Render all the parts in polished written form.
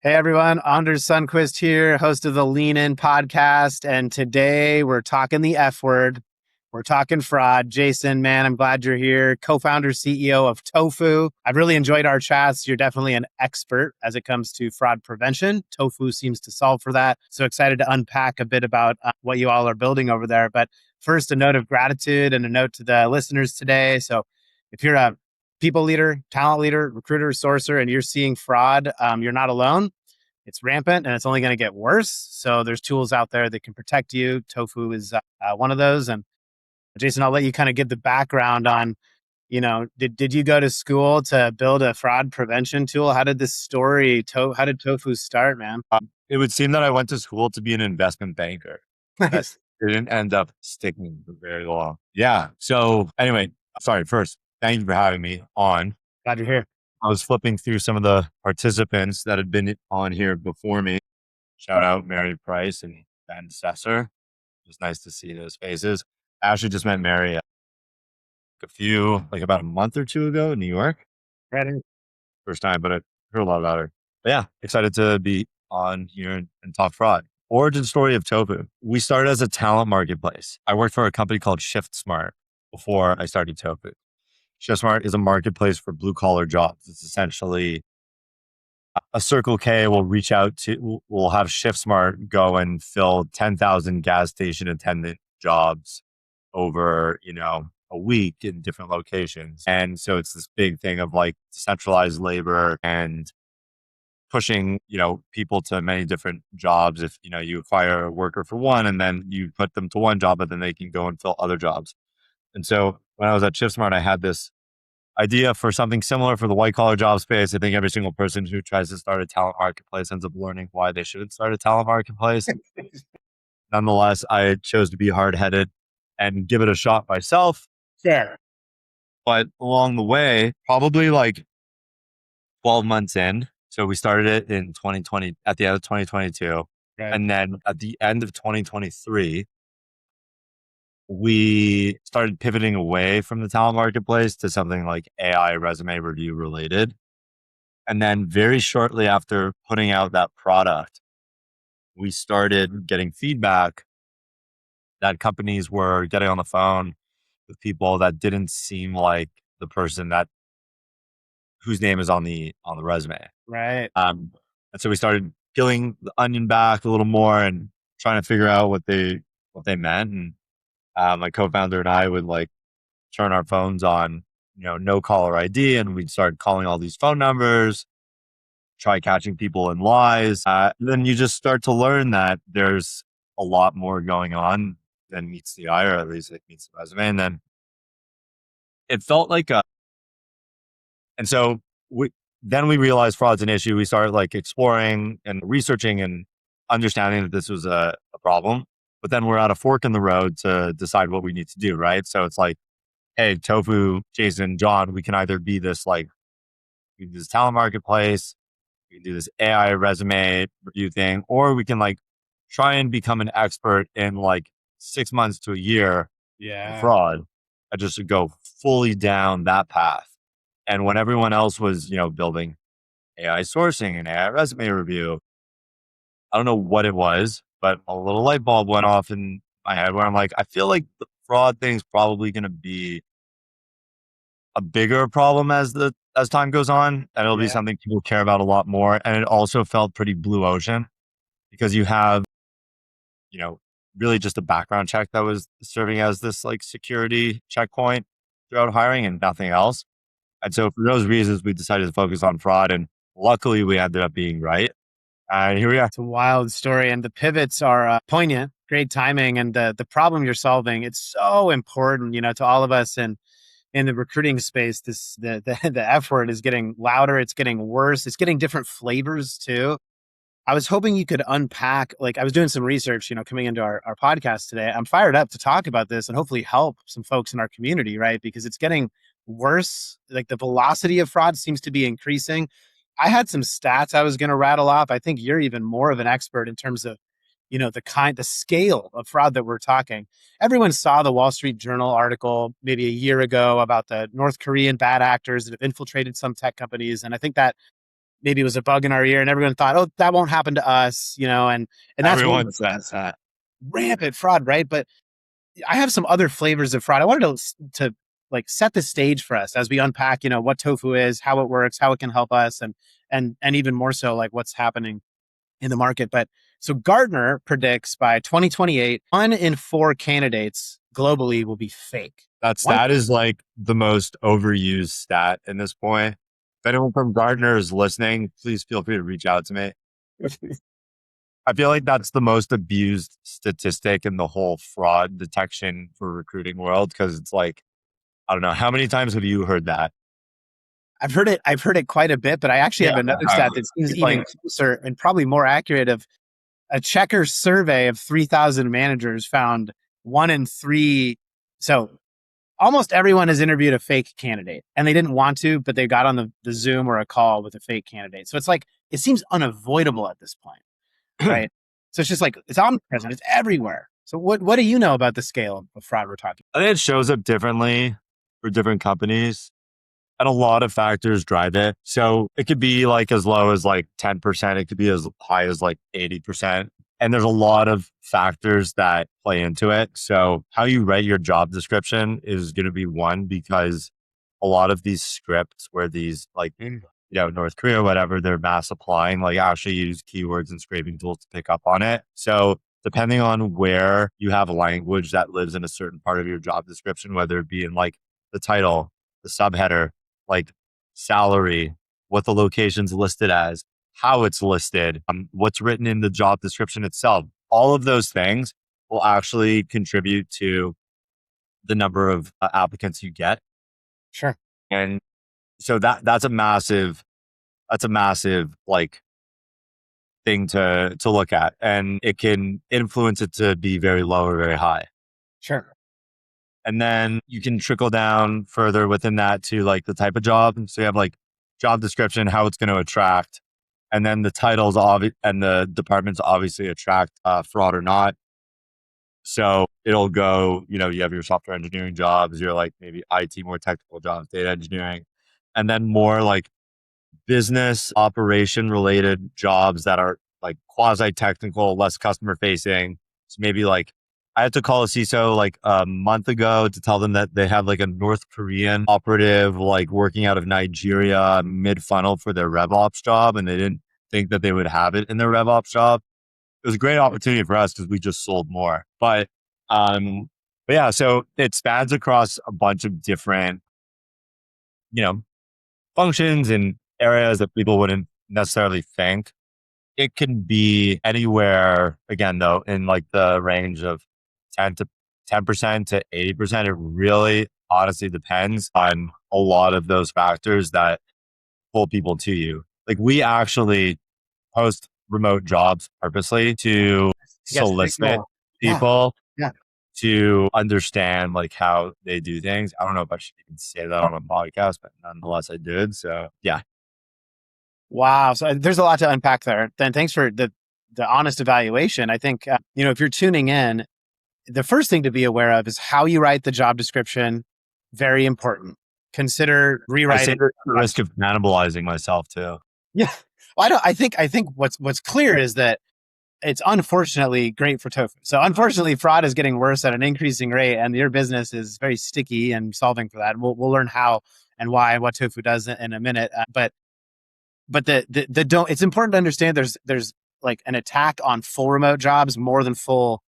Hey everyone, Anders Sundquist here, host of the Lean In podcast. And today we're talking the F word. We're talking fraud. Jason, man, I'm glad you're here. Co-founder, CEO of Tofu. I've really enjoyed our chats. You're definitely an expert as it comes to fraud prevention. Tofu seems to solve for that. So excited to unpack a bit about what you all are building over there. But first, a note of gratitude and a note to the listeners today. So if you're a people leader, talent leader, recruiter, sourcer, and you're seeing fraud, you're not alone. It's rampant and it's only going to get worse. So there's tools out there that can protect you. Tofu is one of those. And Jason, I'll let you kind of give the background on, did you go to school to build a fraud prevention tool? How did this how did Tofu start, man? It would seem that I went to school to be an investment banker. Nice. It didn't end up sticking for very long. Yeah. So anyway, sorry, first, thank you for having me on. Glad you're here. I was flipping through some of the participants that had been on here before me. Shout out Mary Price and Ben Sesser. It was nice to see those faces. I actually just met Mary about a month or two ago in New York. Ready? First time, but I heard a lot about her. But yeah, excited to be on here and talk fraud. Origin story of Tofu. We started as a talent marketplace. I worked for a company called ShiftSmart before I started Tofu. ShiftSmart is a marketplace for blue collar jobs. It's essentially a Circle K will reach out to, will have ShiftSmart go and fill 10,000 gas station attendant jobs over, a week in different locations. And so it's this big thing of like centralized labor and pushing, people to many different jobs. If, you acquire a worker for one and then you put them to one job, but then they can go and fill other jobs. And so when I was at ShiftSmart, I had this idea for something similar for the white collar job space. I think every single person who tries to start a talent marketplace ends up learning why they shouldn't start a talent marketplace. Nonetheless, I chose to be hard headed and give it a shot myself. Fair. But along the way, probably like 12 months in. So we started it in 2020, at the end of 2022. Right. And then at the end of 2023, we started pivoting away from the talent marketplace to something like AI resume review related. And then very shortly after putting out that product, we started getting feedback that companies were getting on the phone with people that didn't seem like the person whose name is on the resume. Right. And so we started peeling the onion back a little more and trying to figure out what they meant. And my co-founder and I would like turn our phones on, no caller ID, and we'd start calling all these phone numbers, try catching people in lies. Then you just start to learn that there's a lot more going on than meets the eye, or at least it meets the resume. And then it felt like and so we realized fraud's an issue. We started like exploring and researching and understanding that this was a problem. But then we're at a fork in the road to decide what we need to do, right? So it's like, hey, Tofu, Jason, John, we can either be this we can do this talent marketplace, we can do this AI resume review thing, or we can like try and become an expert in like 6 months to a year in fraud. I just go fully down that path. And when everyone else was, building AI sourcing and AI resume review, I don't know what it was, but a little light bulb went off in my head where I'm like, I feel like the fraud thing's probably going to be a bigger problem as time goes on, and it'll be something people care about a lot more. And it also felt pretty blue ocean because you have, really just a background check that was serving as this like security checkpoint throughout hiring and nothing else. And so for those reasons, we decided to focus on fraud, and luckily we ended up being right. And here we are. It's a wild story, and the pivots are poignant, great timing, and the problem you're solving, it's so important, to all of us. And in the recruiting space, the F word is getting louder. It's getting worse. It's getting different flavors too. I was hoping you could unpack, like I was doing some research, coming into our podcast today. I'm fired up to talk about this and hopefully help some folks in our community, right? Because it's getting worse. Like the velocity of fraud seems to be increasing. I had some stats I was going to rattle off. I think you're even more of an expert in terms of, the scale of fraud that we're talking. Everyone saw the Wall Street Journal article maybe a year ago about the North Korean bad actors that have infiltrated some tech companies. And I think that maybe it was a bug in our ear, and everyone thought, oh, that won't happen to us, and that's what Everyone says that. rampant fraud, right? But I have some other flavors of fraud. I wanted to like set the stage for us as we unpack, what tofu is, how it works, how it can help us, and even more so, like what's happening in the market. But so Gartner predicts by 2028, 1 in 4 candidates globally will be fake. That stat is like the most overused stat in this point. If anyone from Gartner is listening, please feel free to reach out to me. I feel like that's the most abused statistic in the whole fraud detection for recruiting world. Cause it's like, I don't know. How many times have you heard that? I've heard it quite a bit, but I actually have another stat that seems even closer and probably more accurate. Of a Checker survey of 3,000 managers found 1 in 3. So almost everyone has interviewed a fake candidate, and they didn't want to, but they got on the Zoom or a call with a fake candidate. So it's like, it seems unavoidable at this point, right? So it's just like, it's omnipresent, it's everywhere. So what do you know about the scale of fraud we're talking I think it shows up differently for different companies, and a lot of factors drive it. So it could be like as low as like 10%. It could be as high as like 80%. And there's a lot of factors that play into it. So how you write your job description is going to be one, because a lot of these scripts where these like, North Korea, whatever, they're mass applying, like actually use keywords and scraping tools to pick up on it. So depending on where you have a language that lives in a certain part of your job description, whether it be in like the title, the subheader, like salary, what the location's listed as, how it's listed, what's written in the job description itself. All of those things will actually contribute to the number of applicants you get. Sure. And so that's a massive like thing to look at, and it can influence it to be very low or very high. Sure. And then you can trickle down further within that to like the type of job. So you have like job description, how it's going to attract, and then the titles and the departments obviously attract fraud or not. So it'll go, you have your software engineering jobs, your like maybe IT, more technical jobs, data engineering, and then more like business operation related jobs that are like quasi technical, less customer facing. So maybe like I had to call a CISO like a month ago to tell them that they have like a North Korean operative like working out of Nigeria mid funnel for their RevOps job, and they didn't think that they would have it in their RevOps job. It was a great opportunity for us because we just sold more. But yeah, so it spans across a bunch of different, functions and areas that people wouldn't necessarily think. It can be anywhere, again, though, in like the range of 10% to 80%. It really honestly depends on a lot of those factors that pull people to you. Like we actually post remote jobs purposely to solicit people to understand like how they do things. I don't know if I should even say that on a podcast, but nonetheless I did. So yeah. Wow. So there's a lot to unpack there. Then thanks for the honest evaluation. I think, if you're tuning in, the first thing to be aware of is how you write the job description. Very important. Consider rewriting. I the risk of cannibalizing myself too. Yeah. Well, I think what's clear is that it's unfortunately great for tofu. So unfortunately, fraud is getting worse at an increasing rate, and your business is very sticky and solving for that. We'll learn how and why and what tofu does in a minute. But the don't. It's important to understand there's like an attack on full remote jobs more than full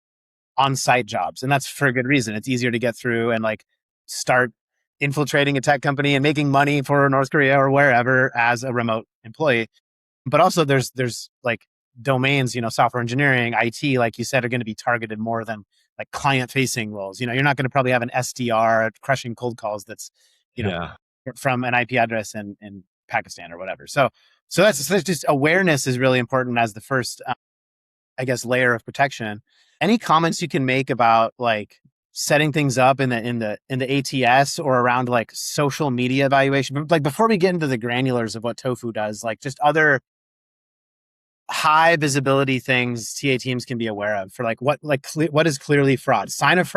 on-site jobs, and that's for a good reason. It's easier to get through and like start infiltrating a tech company and making money for North Korea or wherever as a remote employee. But also there's like domains, software engineering, IT, like you said, are going to be targeted more than like client-facing roles. You're not going to probably have an SDR crushing cold calls that's, from an IP address in Pakistan or whatever. So that's just awareness is really important as the first, layer of protection. Any comments you can make about like setting things up in the ATS or around like social media evaluation? Like before we get into the granulars of what Tofu does, like just other high visibility things TA teams can be aware of for like what is clearly fraud, sign of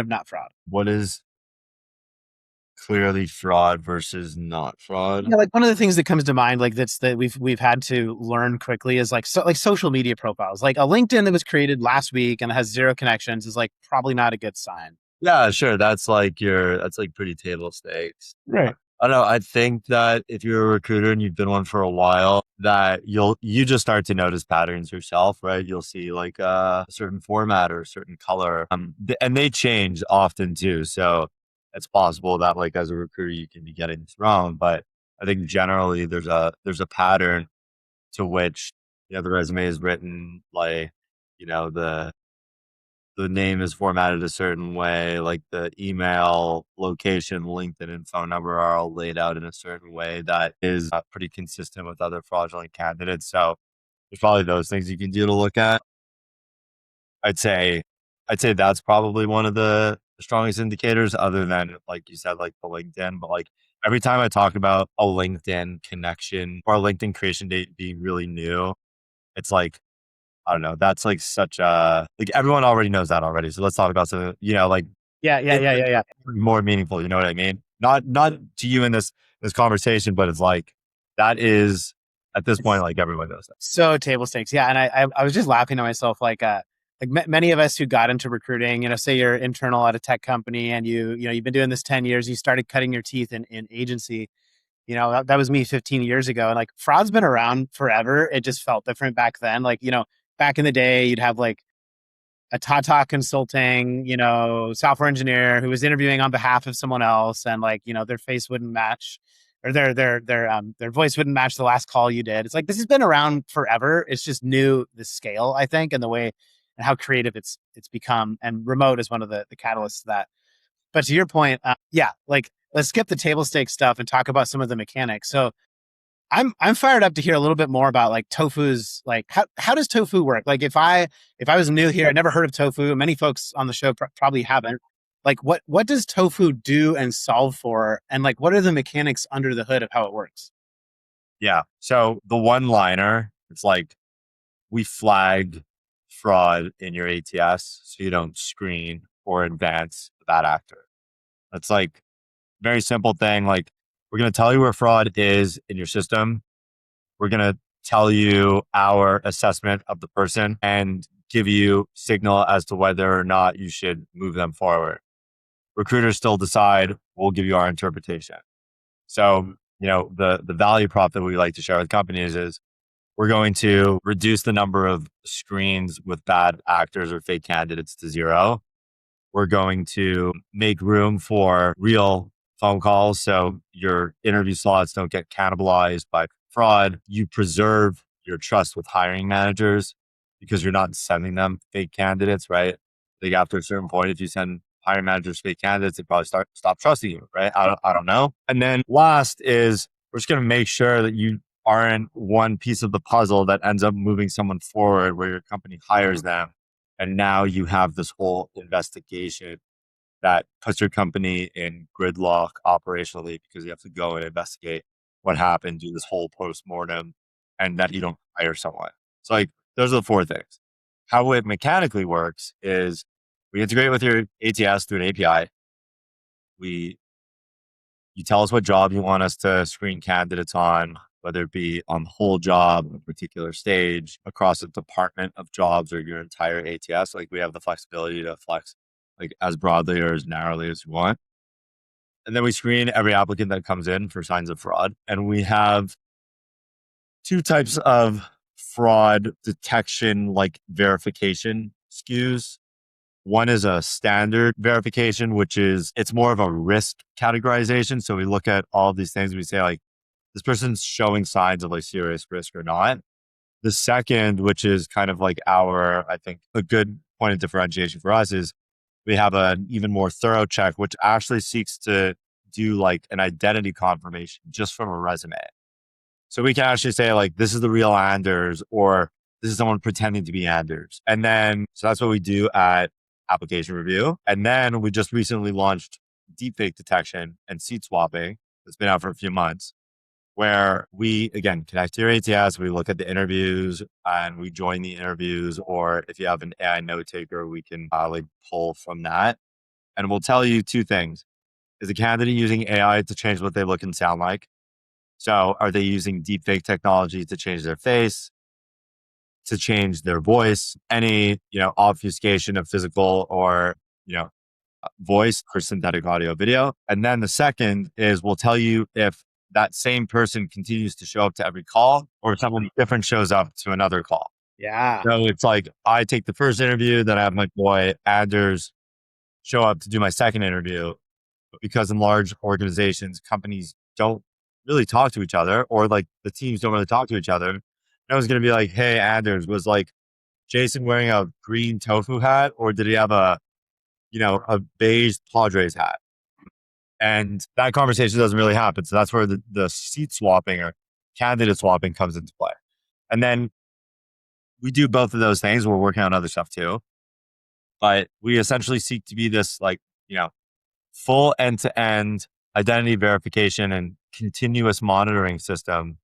not fraud. What is clearly fraud versus not fraud. Yeah, like one of the things that comes to mind, like that we've had to learn quickly is like social media profiles. Like a LinkedIn that was created last week and has zero connections is like probably not a good sign. Yeah, sure. That's like pretty table stakes. Right. I don't know. I think that if you're a recruiter and you've been one for a while, that you just start to notice patterns yourself, right? You'll see like a certain format or a certain color, and they change often too. So it's possible that like as a recruiter you can be getting this wrong, but I think generally there's a pattern to which the resume is written, like the name is formatted a certain way, like the email, location, LinkedIn, and phone number are all laid out in a certain way that is pretty consistent with other fraudulent candidates. So there's probably those things you can do to look at. I'd say, I'd say that's probably one of the strongest indicators, other than like you said, like the LinkedIn. But like every time I talk about a LinkedIn connection or a LinkedIn creation date being really new, it's like I don't know. That's like such a like everyone already knows that already. So let's talk about something, like Yeah, yeah, it, yeah, yeah, yeah. more meaningful. You know what I mean? Not to you in this conversation, but it's like that is at this point It's like everyone knows that. so table stakes. Yeah, and I was just laughing to myself like many of us who got into recruiting, say you're internal at a tech company and you've been doing this 10 years, you started cutting your teeth in agency. That was me 15 years ago. And like fraud's been around forever. It just felt different back then. Like, back in the day, you'd have like a Tata Consulting, software engineer who was interviewing on behalf of someone else, and like, their face wouldn't match, or their voice wouldn't match the last call you did. It's like this has been around forever. It's just new the scale, I think, and the way and how creative it's become. And remote is one of the catalysts of that. But to your point, yeah, like let's skip the table stake stuff and talk about some of the mechanics. So I'm fired up to hear a little bit more about like tofu's like how does tofu work? Like if I was new here, I never heard of tofu. Many folks on the show probably haven't. Like what does tofu do and solve for? And like what are the mechanics under the hood of how it works? Yeah. So the one liner, it's like we flagged fraud in your ATS so you don't screen or advance the bad actor. That's like very simple thing. Like we're gonna tell you where fraud is in your system. We're going to tell you our assessment of the person and give you signal as to whether or not you should move them forward. Recruiters still decide, we'll give you our interpretation. So, the value prop that we like to share with companies is we're going to reduce the number of screens with bad actors or fake candidates to zero. We're going to make room for real phone calls. So your interview slots don't get cannibalized by fraud. You preserve your trust with hiring managers because you're not sending them fake candidates, right? Like after a certain point, if you send hiring managers fake candidates, they probably stop trusting you, right? I don't know. And then last is we're just going to make sure that you aren't one piece of the puzzle that ends up moving someone forward where your company hires them. And now you have this whole investigation that puts your company in gridlock operationally because you have to go and investigate what happened, do this whole post-mortem, and that you don't hire someone. So like those are the four things. How it mechanically works is we integrate with your ATS through an API. We You tell us what job you want us to screen candidates on, whether it be on the whole job, a particular stage, across a department of jobs, or your entire ATS. Like we have the flexibility to flex like as broadly or as narrowly as we want. And then we screen every applicant that comes in for signs of fraud. And we have two types of fraud detection, like verification SKUs. One is a standard verification, which is it's more of a risk categorization. So we look at all of these things. We say like this person's showing signs of like serious risk or not. The second, which is kind of like I think a good point of differentiation for us is we have an even more thorough check, which actually seeks to do like an identity confirmation just from a resume. So we can actually say like, this is the real Anders, or this is someone pretending to be Anders. And then, so that's what we do at application review. And then we just recently launched deepfake detection and seat swapping. It's been out for a few months, where we, again, connect to your ATS. We look at the interviews and we join the interviews. Or if you have an AI note taker, we can like pull from that. And we'll tell you two things. Is a candidate using AI to change what they look and sound like? So are they using deepfake technology to change their face, to change their voice, any, obfuscation of physical or, voice for synthetic audio video? And then the second is we'll tell you if that same person continues to show up to every call or someone different shows up to another call. Yeah. So it's like I take the first interview, then I have my boy Anders show up to do my second interview. Because in large organizations, companies don't really talk to each other, or like the teams don't really talk to each other. I was going to be like, hey, Anders, was like Jason wearing a green tofu hat, or did he have a beige Padres hat? And that conversation doesn't really happen. So that's where the seat swapping or candidate swapping comes into play. And then we do both of those things. We're working on other stuff too. But we essentially seek to be this full end-to-end identity verification and continuous monitoring system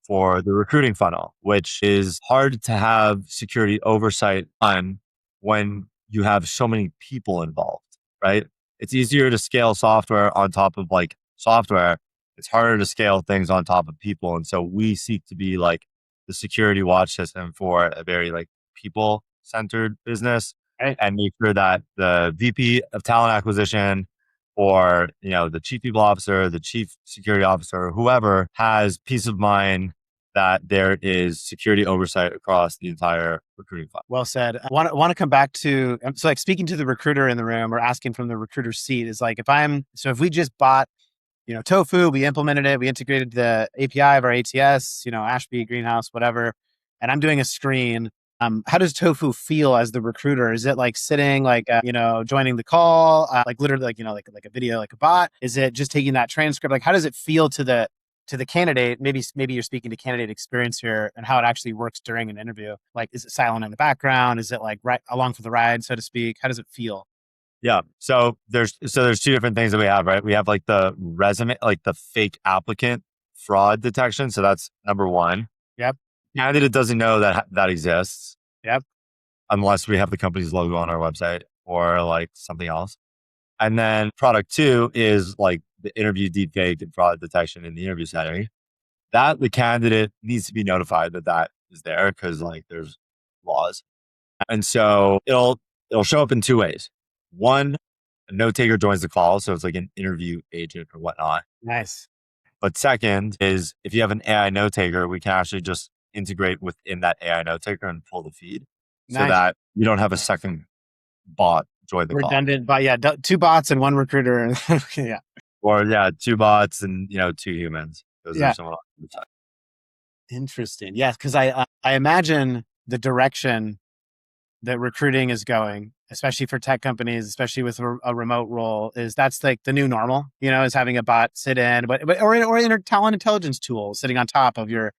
for the recruiting funnel, which is hard to have security oversight on when you have so many people involved, right? It's easier to scale software on top of software. It's harder to scale things on top of people. And so we seek to be like the security watch system for a very people centered business, Right. and make sure that the VP of talent acquisition or the chief people officer, the chief security officer, whoever has peace of mind that there is security oversight across the entire recruiting file. Well said. I want to come back to, so speaking to the recruiter in the room or asking from the recruiter's seat is if we just bought, Tofu, we implemented it, we integrated the API of our ATS, Ashby, Greenhouse, whatever, and I'm doing a screen. How does Tofu feel as the recruiter? Is it sitting, joining the call, literally, like a video, like a bot? Is it just taking that transcript? How does it feel to the candidate? Maybe you're speaking to candidate experience here and how it actually works during an interview. Is it silent in the background? Is it right along for the ride, so to speak? How does it feel? Yeah. So there's two different things that we have, right? We have the resume, the fake applicant fraud detection. So that's number one. Yep. Candidate doesn't know that exists. Yep. Unless we have the company's logo on our website or something else. And then product two is the interview deepfake and fraud detection in the interview setting. That the candidate needs to be notified that is there because there's laws. And so it'll show up in two ways. One, a note taker joins the call. So it's like an interview agent or whatnot. Nice. But second is if you have an AI note taker, we can actually just integrate within that AI note taker and pull the feed so that you don't have a second bot join the call. Redundant, but yeah, two bots and one recruiter. Yeah. Or two bots and two humans. There's someone on the side. Interesting. Yes, because I imagine the direction that recruiting is going, especially for tech companies, especially with a remote role, that's the new normal. Is having a bot sit in, or talent intelligence tool sitting on top of your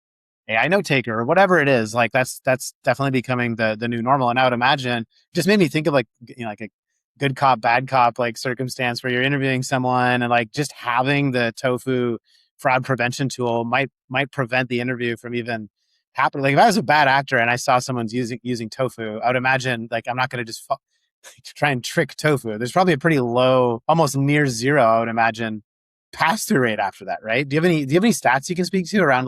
AI note taker or whatever it is. That's definitely becoming the new normal. And I would imagine, just made me think of a good cop, bad cop circumstance where you're interviewing someone and just having the Tofu fraud prevention tool might prevent the interview from even happening. If I was a bad actor and I saw someone's using Tofu, I would imagine I'm not going to just try and trick Tofu. There's probably a pretty low, almost near zero, I would imagine, pass-through rate after that, right? Do you have any stats you can speak to around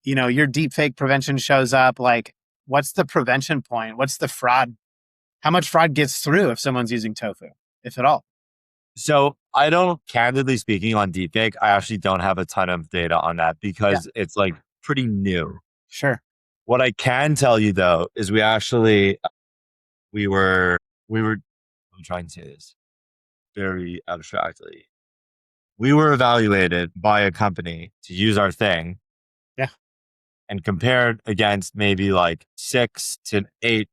your deepfake prevention shows up? What's the prevention point? What's the fraud? How much fraud gets through if someone's using Tofu, if at all? So I don't, candidly speaking, on deepfake, I actually don't have a ton of data on that because it's pretty new. Sure. What I can tell you though is we were, I'm trying to say this very abstractly. We were evaluated by a company to use our thing. Yeah. And compared against maybe 6 to 8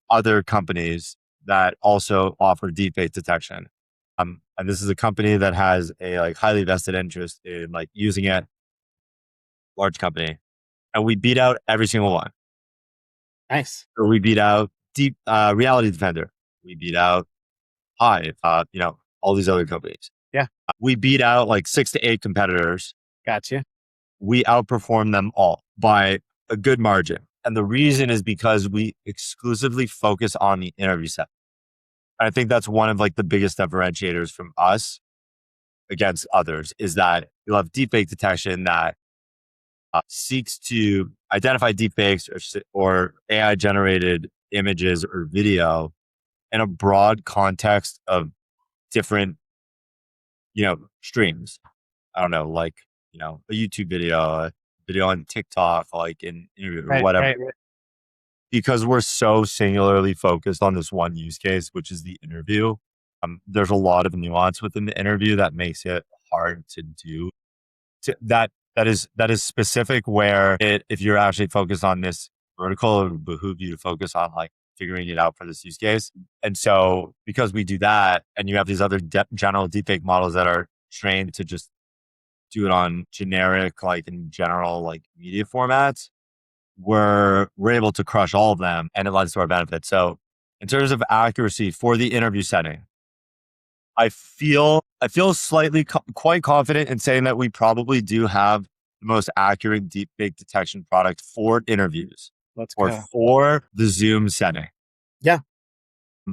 other companies that also offer deepfake detection. And this is a company that has a highly vested interest in using it, large company. And we beat out every single one. Nice. So we beat out Reality Defender. We beat out Hive, all these other companies. Yeah. We beat out 6 to 8 competitors. Gotcha. We outperform them all by a good margin. And the reason is because we exclusively focus on the interview set. I think that's one of the biggest differentiators from us against others is that you'll have deepfake detection that seeks to identify deepfakes or AI generated images or video in a broad context of different, streams. I don't know, like, a YouTube video, a video on TikTok, like an interview or Right, whatever. right, right. Because we're so singularly focused on this one use case, which is the interview. There's a lot of nuance within the interview that makes it hard to do. That is specific where if you're actually focused on this vertical, it would behoove you to focus on like figuring it out for this use case. And so because we do that, and you have these other general deepfake models that are trained to just do it on generic, like in general, like media formats, we're able to crush all of them, and it lends to our benefit. So in terms of accuracy for the interview setting, I feel slightly quite confident in saying that we probably do have the most accurate deepfake detection product for interviews Let's or go. for the Zoom setting. Yeah.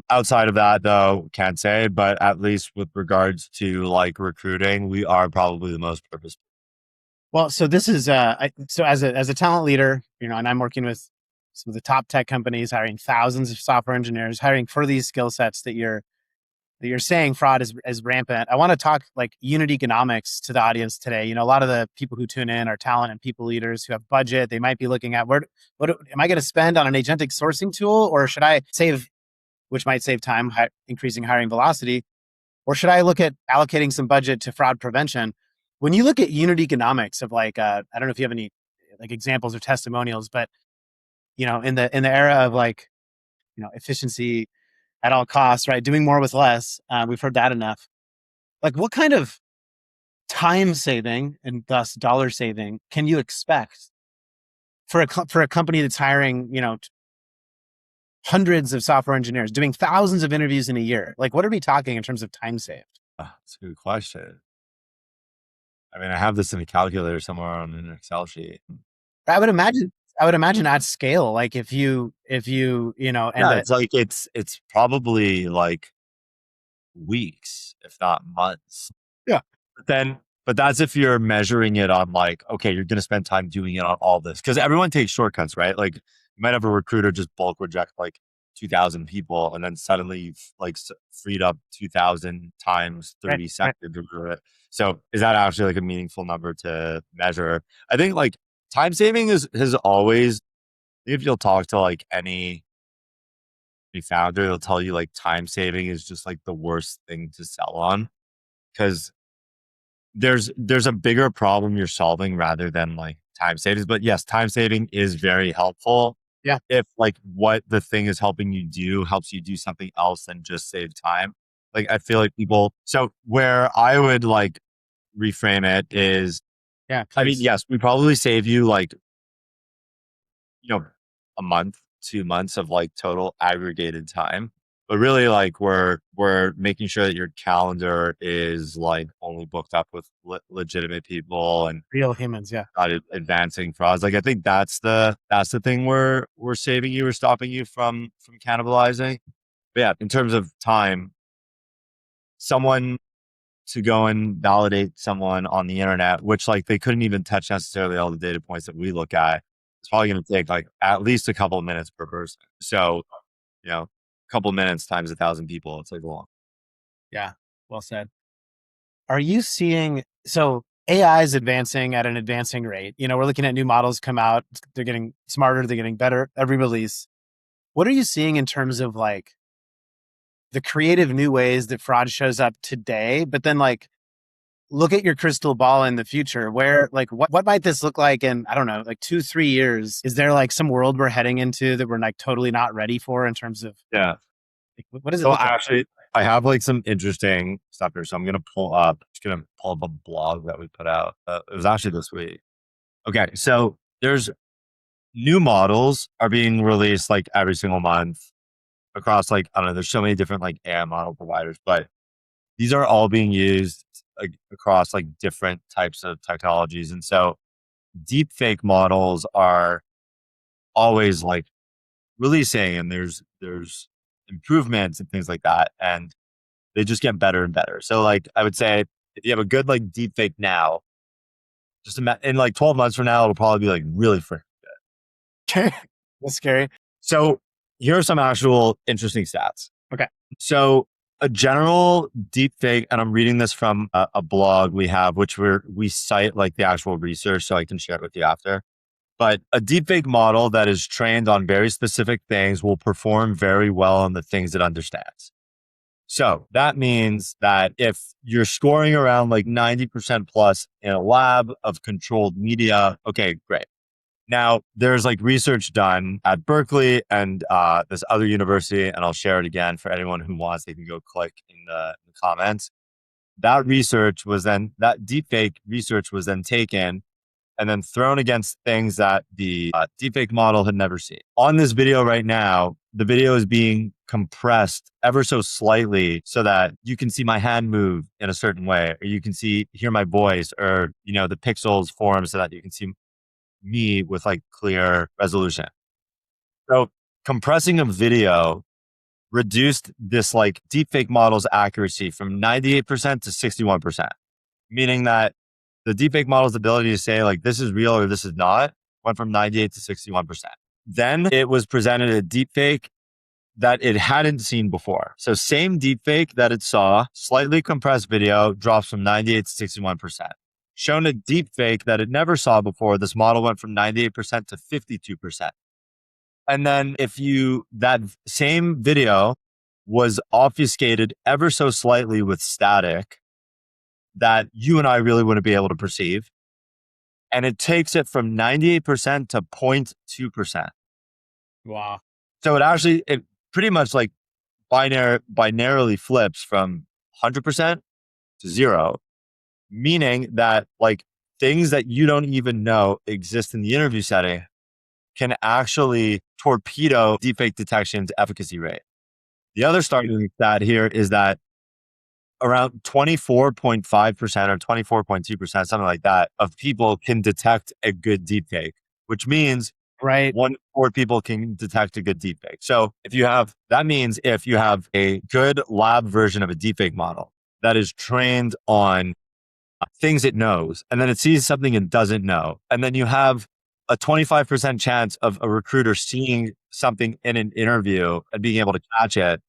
Outside of that, though, can't say, but at least with regards to like recruiting, we are probably the most purposeful. Well, so this is so as a talent leader, and I'm working with some of the top tech companies, hiring thousands of software engineers, hiring for these skill sets that you're saying fraud is rampant. I want to talk like unit economics to the audience today. A lot of the people who tune in are talent and people leaders who have budget. They might be looking at what am I going to spend on an agentic sourcing tool, or should I save, which might save time, increasing hiring velocity, or should I look at allocating some budget to fraud prevention? When you look at unit economics of like, I don't know if you have any like examples or testimonials, but in the era of like, efficiency at all costs, right? Doing more with less. We've heard that enough. Like, what kind of time saving and thus dollar saving can you expect for a company that's hiring, hundreds of software engineers, doing thousands of interviews in a year? Like, what are we talking in terms of time saved? That's a good question. I mean, I have this in a calculator somewhere on an Excel sheet. I would imagine. I would imagine at scale, like if you, and Yeah, it's like it's probably like weeks, if not months. yeah, But that's if you're measuring it on like, okay, you're going to spend time doing it on all this because everyone takes shortcuts, right? Like you might have a recruiter just bulk reject like 2,000 people, and then suddenly you've like freed up 2,000 times right, 30 right. seconds to do it. So is that actually like a meaningful number to measure? I think like time saving has always, if you'll talk to like any founder, they'll tell you like time saving is just like the worst thing to sell on because there's a bigger problem you're solving rather than like time savings. But yes, time saving is very helpful Yeah, if like what the thing is helping you do helps you do something else than just save time. Like I feel like people, so where I would like reframe it is, yeah, I mean, please. yes, we probably save you like, you know, a month, 2 months of like total aggregated time. But really like we're making sure that your calendar is like only booked up with legitimate people and Real humans. Yeah. not advancing frauds. Like I think that's the thing we're saving you or stopping you from cannibalizing. But yeah, in terms of time, someone to go and validate someone on the internet, which like they couldn't even touch necessarily all the data points that we look at. It's probably going to take like at least a couple of minutes per person. So, a couple of minutes times 1,000 people, it's like long. Yeah. Well said. Are you seeing, so AI is advancing at an advancing rate? We're looking at new models come out. They're getting smarter. They're getting better every release. What are you seeing in terms of like the creative new ways that fraud shows up today? But then like, look at your crystal ball in the future where like, what might this look like in, I don't know, like 2-3 years? Is there like some world we're heading into that we're like totally not ready for in terms of Yeah. like, what does it So look like? actually, I have like some interesting stuff here. So I'm just gonna pull up a blog that we put out. It was actually this week. Okay, so there's new models are being released like every single month across like I don't know. There's so many different like AI model providers, but these are all being used like, across like different types of technologies. And so deep fake models are always like releasing, and there's improvements and things like that, and they just get better and better. So like I would say if you have a good like deep fake now, just in like 12 months from now, it'll probably be like really freaking good. Okay. That's scary. So here are some actual interesting stats. Okay. So a general deep fake, and I'm reading this from a blog we have, which we cite like the actual research, so I can share it with you after. But a deepfake model that is trained on very specific things will perform very well on the things it understands. So that means that if you're scoring around like 90% plus in a lab of controlled media, okay, great. Now there's like research done at Berkeley and this other university, and I'll share it again for anyone who wants. They can go click in the comments. That deepfake research was then taken and then thrown against things that the deepfake model had never seen. On this video right now, the video is being compressed ever so slightly so that you can see my hand move in a certain way, or you can hear my voice, or, the pixels form so that you can see me with like clear resolution. So compressing a video reduced this like deepfake model's accuracy from 98% to 61%, meaning that the deepfake model's ability to say like, this is real or this is not, went from 98 to 61%. Then it was presented a deepfake that it hadn't seen before. So same deepfake that it saw, slightly compressed video drops from 98 to 61%. Shown a deepfake that it never saw before, this model went from 98% to 52%. And then that same video was obfuscated ever so slightly with static that you and I really wouldn't be able to perceive. And it takes it from 98% to 0.2%. Wow. So it pretty much like binarily flips from 100% to 0, meaning that like things that you don't even know exist in the interview setting can actually torpedo deepfake detection's efficacy rate. The other starting stat here is that around 24.5% or 24.2%, something like that, of people can detect a good deepfake, which means right, 1 in 4 people can detect a good deepfake. So that means if you have a good lab version of a deepfake model that is trained on things it knows, and then it sees something it doesn't know, and then you have a 25% chance of a recruiter seeing something in an interview and being able to catch it,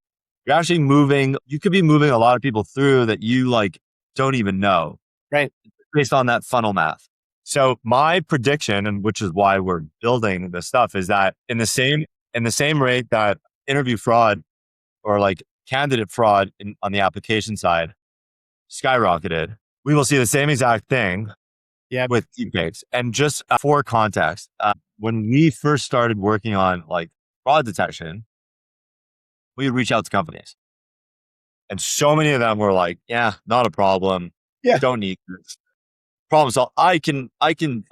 you could be moving a lot of people through that you like don't even know. Right. Based on that funnel math. So my prediction, and which is why we're building this stuff, is that in the same rate that interview fraud or like candidate fraud on the application side skyrocketed, we will see the same exact thing with deepfakes. And just for context, when we first started working on like fraud detection, we would reach out to companies, and so many of them were like, "Yeah, not a problem. Yeah, don't need this. Problem solved. I can do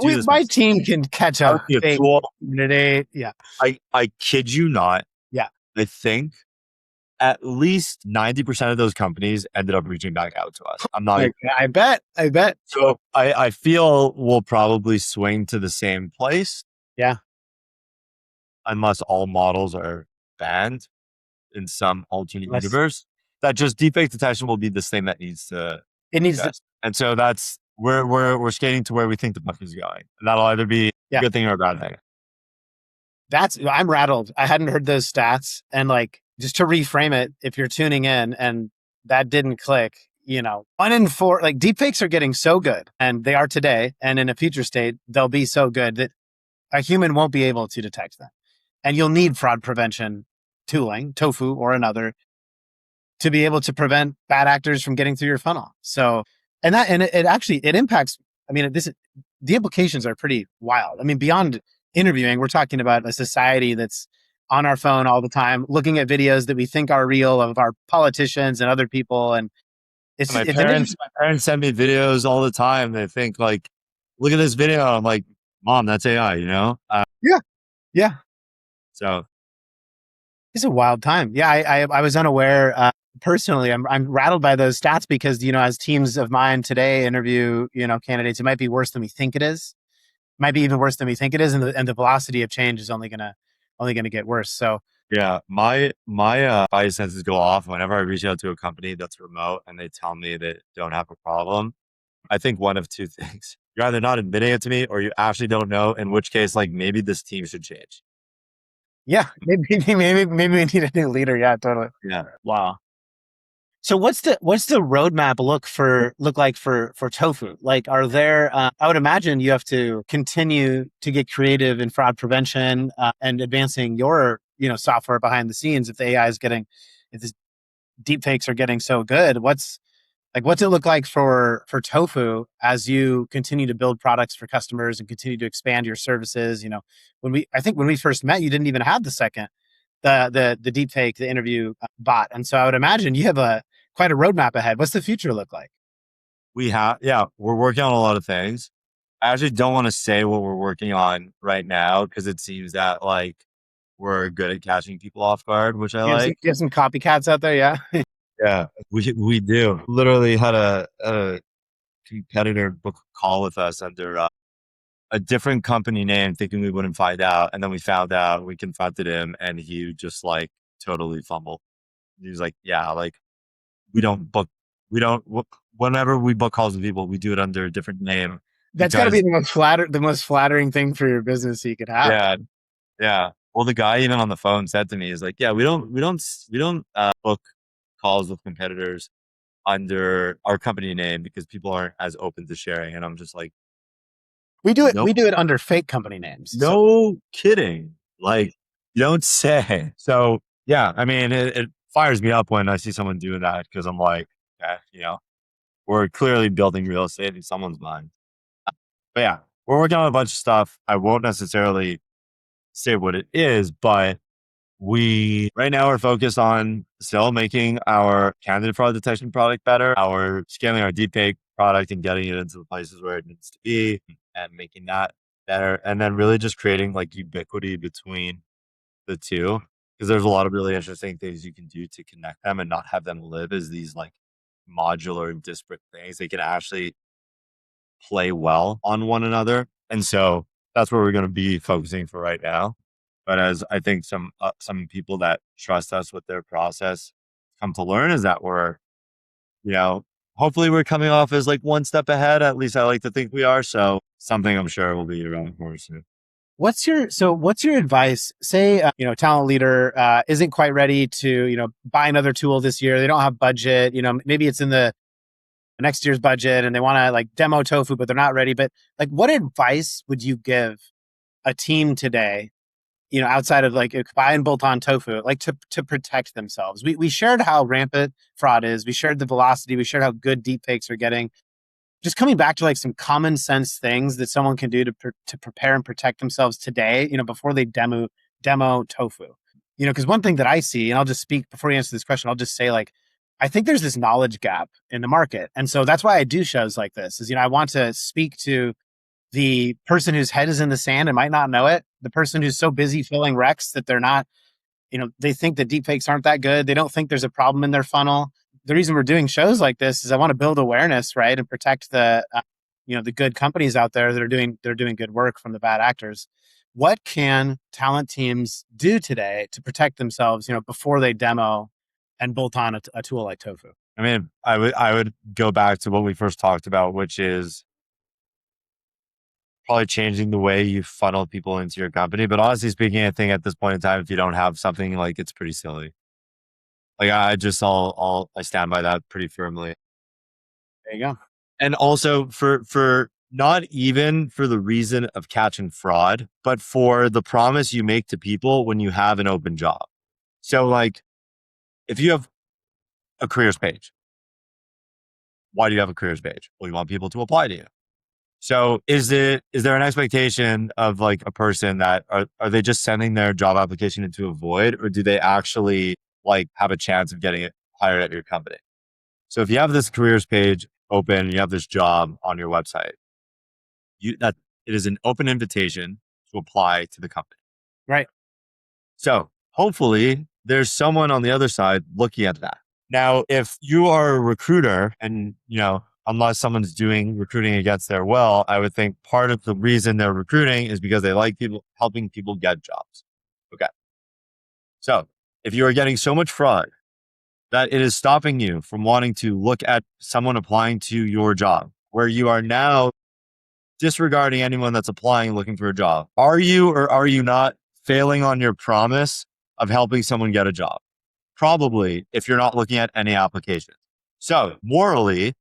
this. My team can catch up. Yeah. I kid you not. Yeah. I think at least 90% of those companies ended up reaching back out to us. I'm not. I bet. So I feel we'll probably swing to the same place. Yeah. Unless all models are banned in some alternate universe, that just deepfake detection will be this thing that needs to. And so that's we're skating to where we think the puck is going. And that'll either be a good thing or a bad thing. I'm rattled. I hadn't heard those stats, and like, just to reframe it, if you're tuning in and that didn't click, 1 in 4, like deepfakes are getting so good, and they are today, and in a future state, they'll be so good that a human won't be able to detect them. And you'll need fraud prevention tooling, Tofu or another, to be able to prevent bad actors from getting through your funnel. So, it actually impacts, the implications are pretty wild. Beyond interviewing, we're talking about a society that's on our phone all the time, looking at videos that we think are real of our politicians and other people. And my parents send me videos all the time. They think like, look at this video. I'm like, Mom, that's AI, Yeah. So it's a wild time. Yeah. I was unaware, personally. I'm rattled by those stats because, as teams of mine today interview, candidates, it might be worse than we think it is. Might be even worse than we think it is. And the velocity of change is only gonna get worse. So Yeah, my bias senses go off whenever I reach out to a company that's remote and they tell me they don't have a problem. I think one of two things: you're either not admitting it to me, or you actually don't know. In which case, like maybe this team should change. Yeah, maybe we need a new leader. Yeah, totally. Yeah, Wow. So what's the roadmap look like for Tofu? Like, are there? I would imagine you have to continue to get creative in fraud prevention and advancing your software behind the scenes. If the AI is getting, if the deepfakes are getting so good, what's it look like for Tofu as you continue to build products for customers and continue to expand your services? I think when we first met, you didn't even have the deepfake, the interview bot, and so I would imagine you have a quite a roadmap ahead. What's the future look like? yeah, we're working on a lot of things. I actually don't want to say what we're working on right now because it seems that like we're good at catching people off guard, which I like. You have some copycats out there, yeah. Yeah, we do. Literally had a competitor book a call with us under a different company name, thinking we wouldn't find out, and then we found out. We confronted him, and he just like totally fumbled. He was like, "Yeah, like we don't book, we don't. Whenever we book calls with people, we do it under a different name That's got to be because the most flattering thing for your business you could have. yeah, yeah." Well, the guy even on the phone said to me, "Is like, yeah, we don't book calls with competitors under our company name because people aren't as open to sharing." And I'm just like, We nope, do it under fake company names. So no kidding. Like, you don't say. So yeah, I mean, it fires me up when I see someone doing that because I'm like, yeah, we're clearly building real estate in someone's mind. But yeah, we're working on a bunch of stuff. I won't necessarily say what it is, but we right now are focused on still making our candidate fraud detection product better, our scaling our deepfake product and getting it into the places where it needs to be and making that better. And then really just creating like ubiquity between the two. Because there's a lot of really interesting things you can do to connect them and not have them live as these like modular and disparate things. They can actually play well on one another. And so that's where we're going to be focusing for right now. But as I think some people that trust us with their process come to learn is that we're, you know, hopefully we're coming off as like one step ahead. At least I like to think we are. So something I'm sure will be around the corner soon. what's your advice? Say talent leader isn't quite ready to buy another tool this year. They don't have budget. Maybe it's in the next year's budget and they want to like demo Tofu, but they're not ready. But like, what advice would you give a team today, outside of like buy and bolt on Tofu, like to protect themselves? We shared how rampant fraud is. We shared the velocity. We shared how good deepfakes are getting. Just coming back to like some common sense things that someone can do to prepare and protect themselves today, before they demo Tofu. Because one thing that I see, and I'll just speak before you answer this question, I'll just say like, I think there's this knowledge gap in the market. And so that's why I do shows like this is, I want to speak to the person whose head is in the sand and might not know it, the person who's so busy filling recs that they're not, they think that deepfakes aren't that good. They don't think there's a problem in their funnel. The reason we're doing shows like this is I want to build awareness, right, and protect the good companies out there that are doing good work from the bad actors. What can talent teams do today to protect themselves, before they demo and bolt on a tool like Tofu? I mean, I would go back to what we first talked about, which is probably changing the way you funnel people into your company. But honestly speaking, I think at this point in time, if you don't have something, like it's pretty silly. Like I stand by that pretty firmly. There you go. And also for not even for the reason of catching fraud, but for the promise you make to people when you have an open job. So like if you have a careers page, why do you have a careers page? Well, you want people to apply to you. So is there an expectation of like a person that are they just sending their job application into a void, or do they actually like have a chance of getting it hired at your company? So if you have this careers page open, you have this job on your website, that it is an open invitation to apply to the company. Right. So hopefully there's someone on the other side looking at that. Now, if you are a recruiter and, unless someone's doing recruiting against their will, I would think part of the reason they're recruiting is because they like people helping people get jobs. Okay. So if you are getting so much fraud that it is stopping you from wanting to look at someone applying to your job, where you are now disregarding anyone that's applying looking for a job, are you or are you not failing on your promise of helping someone get a job? Probably, if you're not looking at any applications. So morally,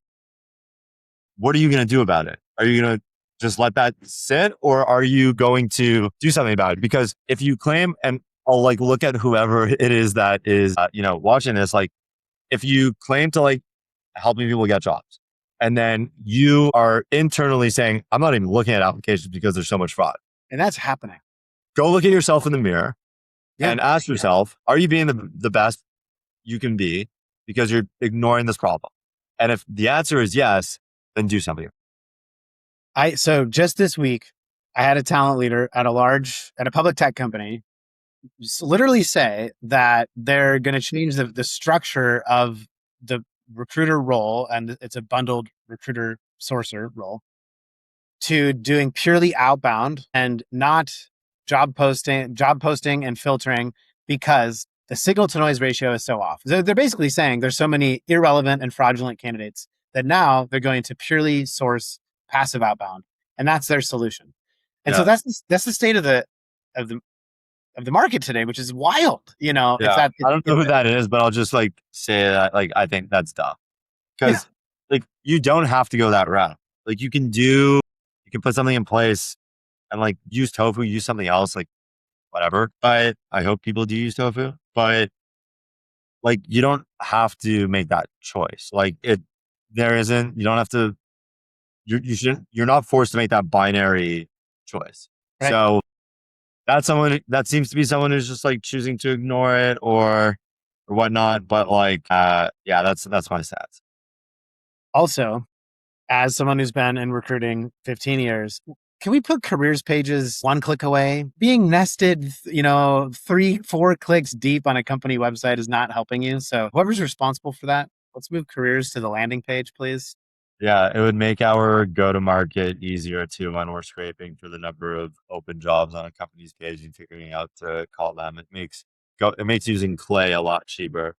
what are you going to do about it? Are you going to just let that sit, or are you going to do something about it? Because if you claim, and I'll like look at whoever it is that is, watching this, like if you claim to like helping people get jobs, and then you are internally saying, I'm not even looking at applications because there's so much fraud. And that's happening. Go look at yourself in the mirror Yeah. and ask yourself, are you being the best you can be because you're ignoring this problem? And if the answer is yes, then do something. So just this week, I had a talent leader at a public tech company literally say that they're going to change the structure of the recruiter role, and it's a bundled recruiter sourcer role, to doing purely outbound and not job posting and filtering, because the signal to noise ratio is so off. They're basically saying there's so many irrelevant and fraudulent candidates that now they're going to purely source passive outbound, and that's their solution. And so that's the state of the market today, which is wild. Yeah. I don't know who that is, but I'll just like say that like I think that's dumb, because like you don't have to go that route. Like you can put something in place and like use Tofu, use something else, like whatever. But I hope people do use Tofu. But like you don't have to make that choice. Like you don't have to, you're not forced to make that binary choice. Right. So that seems to be someone who's just like choosing to ignore it or whatnot. But like, that's my stats. Also, as someone who's been in recruiting 15 years, can we put careers pages one click away? Being nested, 3-4 clicks deep on a company website is not helping you. So whoever's responsible for that, let's move careers to the landing page, please. Yeah, it would make our go-to-market easier too when we're scraping for the number of open jobs on a company's page and figuring out to call them. It makes using Clay a lot cheaper.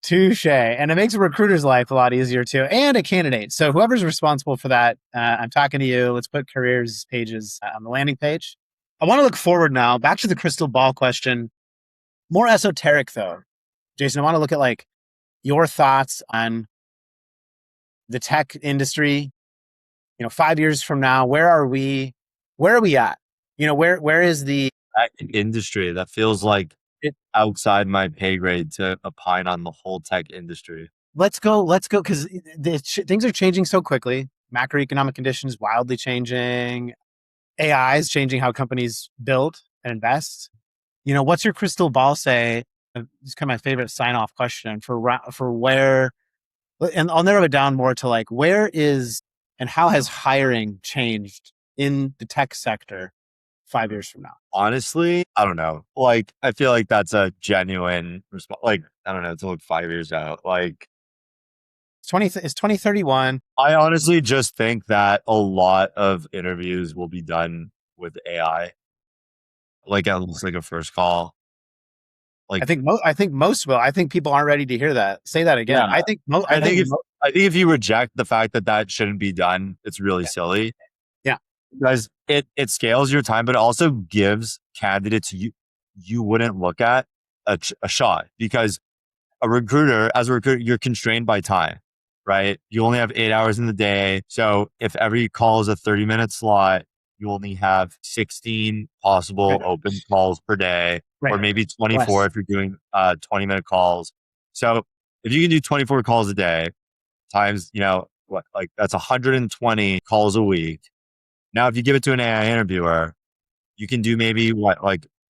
Touche. And it makes a recruiter's life a lot easier too, and a candidate. So whoever's responsible for that, I'm talking to you. Let's put careers pages on the landing page. I want to look forward now, back to the crystal ball question. More esoteric though. Jason, I want to look at like your thoughts on the tech industry. 5 years from now, where are we at? Where is the industry? That feels like outside my pay grade to opine on the whole tech industry. Let's go, because things are changing so quickly. Macroeconomic conditions wildly changing. AI is changing how companies build and invest. What's your crystal ball say? It's kind of my favorite sign-off question for where, and I'll narrow it down more to like, where is and how has hiring changed in the tech sector 5 years from now? Honestly, I don't know. Like, I feel like that's a genuine response. Like, I don't know, to look 5 years out. Like, it's 2031. I honestly just think that a lot of interviews will be done with AI. Like, at least like a first call. Like, I think most will. I think people aren't ready to hear that. Say that again. Yeah. I think if you reject the fact that shouldn't be done, it's really silly. Yeah. Because it scales your time, but it also gives candidates you wouldn't look at a shot, because as a recruiter, you're constrained by time, right? You only have 8 hours in the day. So if every call is a 30-minute slot, you only have 16 possible open calls per day, or maybe 24 if you're doing 20-minute calls. So if you can do 24 calls a day times, that's 120 calls a week. Now, if you give it to an AI interviewer, you can do maybe 4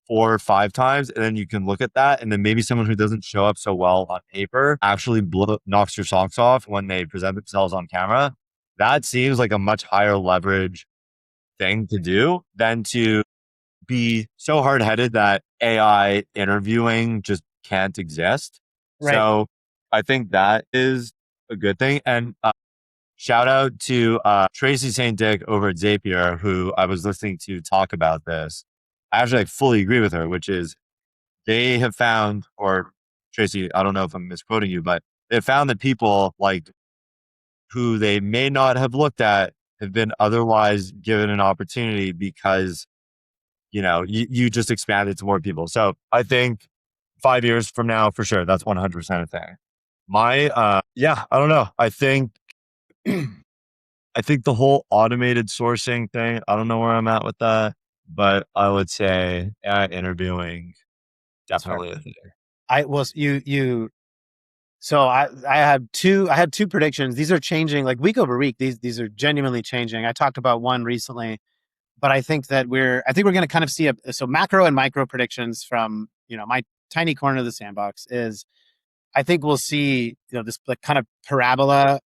or 5 times, and then you can look at that, and then maybe someone who doesn't show up so well on paper actually knocks your socks off when they present themselves on camera. That seems like a much higher leverage thing to do than to be so hard-headed that AI interviewing just can't exist. Right. So I think that is a good thing. And shout out to Tracy St. Dick over at Zapier, who I was listening to talk about this. I actually fully agree with her, which is they have found, or Tracy, I don't know if I'm misquoting you, but they found that people like who they may not have looked at have been otherwise given an opportunity because, you just expanded to more people. So I think 5 years from now, for sure, that's 100% a thing. Yeah, I don't know. I think the whole automated sourcing thing, I don't know where I'm at with that, but I would say interviewing That's fair. definitely a thing. I was you. So I had two predictions. These are changing like week over week. These are genuinely changing. I talked about one recently, but I think we're going to kind of see so macro and micro predictions from my tiny corner of the sandbox is I think we'll see this like kind of parabola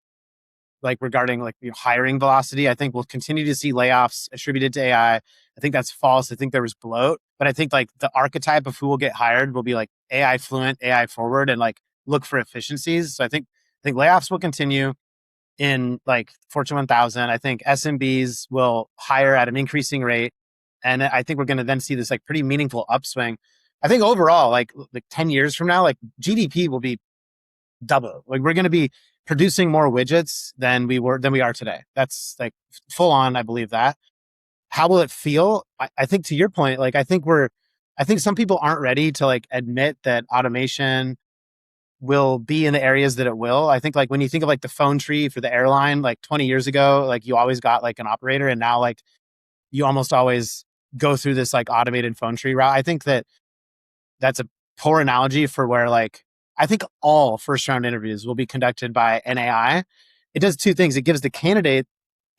like regarding like hiring velocity. I think we'll continue to see layoffs attributed to AI. I think that's false. I think there was bloat, but I think like the archetype of who will get hired will be like AI fluent, AI forward, and like look for efficiencies. So I think layoffs will continue in like Fortune 1000. I think SMBs will hire at an increasing rate, and I think we're going to then see this like pretty meaningful upswing. I think overall, like 10 years from now, like GDP will be double. Like we're going to be producing more widgets than we are today. That's like full on. I believe that. How will it feel? I think to your point, like I think some people aren't ready to like admit that automation will be in the areas that it will. I think like when you think of like the phone tree for the airline, like 20 years ago, like you always got like an operator, and now like you almost always go through this like automated phone tree route. I think that's a poor analogy for where like I think all first round interviews will be conducted by an AI. It does two things. It gives the candidate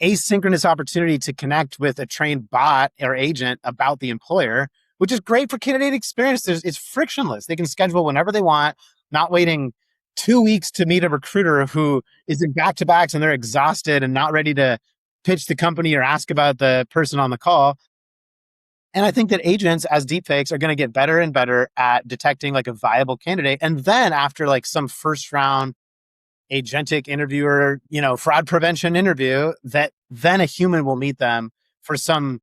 asynchronous opportunity to connect with a trained bot or agent about the employer, which is great for candidate experience. It's frictionless. They can schedule whenever they want, not waiting 2 weeks to meet a recruiter who is in back to backs and they're exhausted and not ready to pitch the company or ask about the person on the call. And I think that agents as deepfakes are going to get better and better at detecting like a viable candidate. And then after like some first round agentic interviewer, fraud prevention interview, that then a human will meet them for some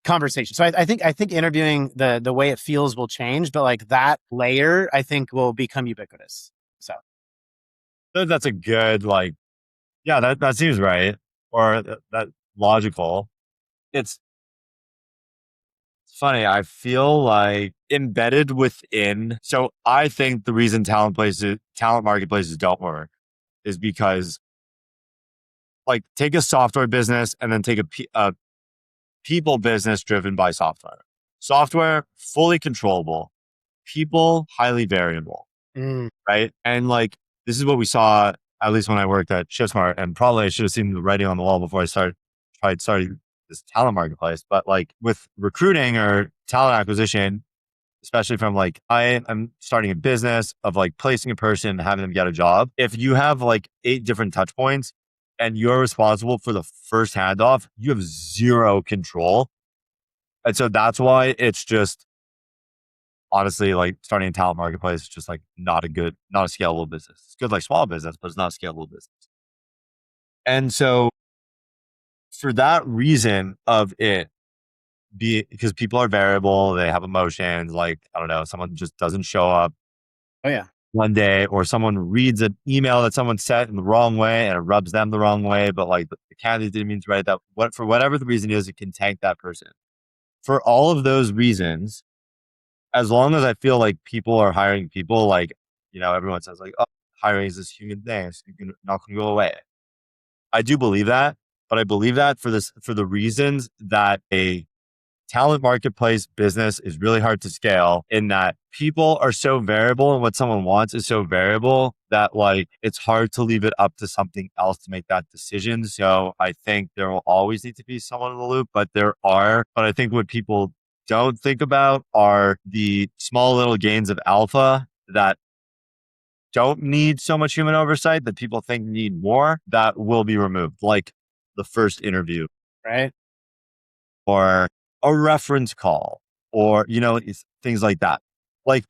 conversation. So I think interviewing the way it feels will change, but like that layer I think will become ubiquitous. So That's a good, like, yeah, that seems right. Or that logical. It's funny. I feel like embedded within. So I think the reason talent marketplaces don't work is because, like, take a software business and then take a people business driven by software. Software fully controllable, people highly variable, mm, right? And like this is what we saw at least when I worked at ShiftSmart, and probably I should have seen the writing on the wall before I tried starting this talent marketplace. But like with recruiting or talent acquisition, especially from like I'm starting a business of like placing a person and having them get a job. If you have like 8 different touch points and you're responsible for the first handoff, you have zero control. And so that's why it's just honestly like starting a talent marketplace is just like not a scalable business. It's good like small business, but it's not a scalable business. And so for that reason of it, because people are variable, they have emotions, like I don't know, someone just doesn't show up oh yeah, one day, or someone reads an email that someone sent in the wrong way and it rubs them the wrong way, but like the candidate didn't mean to write that. For whatever the reason is, it can tank that person. For all of those reasons, as long as I feel like people are hiring people, like everyone says like, oh, hiring is this human thing, it's not going to go away. I do believe that, but I believe that for the reasons that a talent marketplace business is really hard to scale, in that people are so variable and what someone wants is so variable that like it's hard to leave it up to something else to make that decision. So I think there will always need to be someone in the loop, but I think what people don't think about are the small little gains of alpha that don't need so much human oversight that people think need more, that will be removed, like the first interview right. or a reference call or, things like that. Like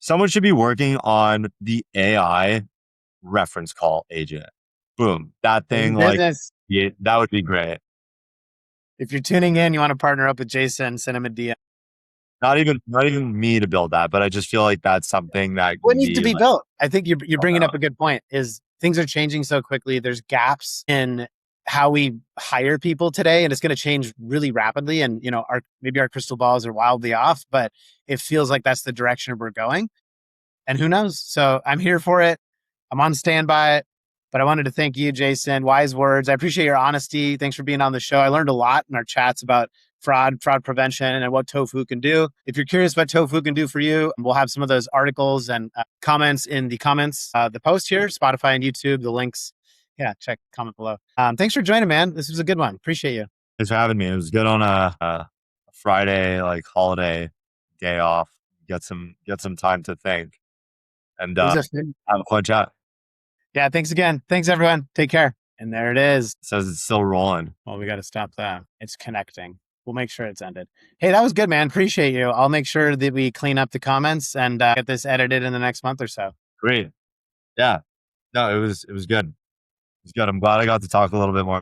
someone should be working on the AI reference call agent. Boom. That In thing, like, business, yeah, that would be great. if you're tuning in, you want to partner up with Jason, send him a DM. not even me to build that, but I just feel like that's something that What can needs to be be like built? I think you're built bringing up out. a good point. Is things are changing so quickly. There's gaps in how we hire people today, and it's going to change really rapidly. And maybe our crystal balls are wildly off, but it feels like that's the direction we're going. And who knows? So I'm here for it. I'm on standby. But I wanted to thank you, Jason. Wise words. I appreciate your honesty. Thanks for being on the show. I learned a lot in our chats about fraud prevention, and what Tofu can do. If you're curious what Tofu can do for you, we'll have some of those articles and comments in the comments, the post here, Spotify and YouTube, the links. Yeah, check comment below. Thanks for joining, man. This was a good one. Appreciate you. Thanks for having me. It was good on a Friday, like holiday day off. Get some time to think and It was have a fun chat. Yeah, thanks again. Thanks, everyone. Take care. And there it is. It says it's still rolling. Well, we got to stop that. It's connecting. We'll make sure it's ended. Hey, that was good, man. Appreciate you. I'll make sure that we clean up the comments and get this edited in the next month or so. Great. Yeah. No, it was good. It was good. I'm glad I got to talk a little bit more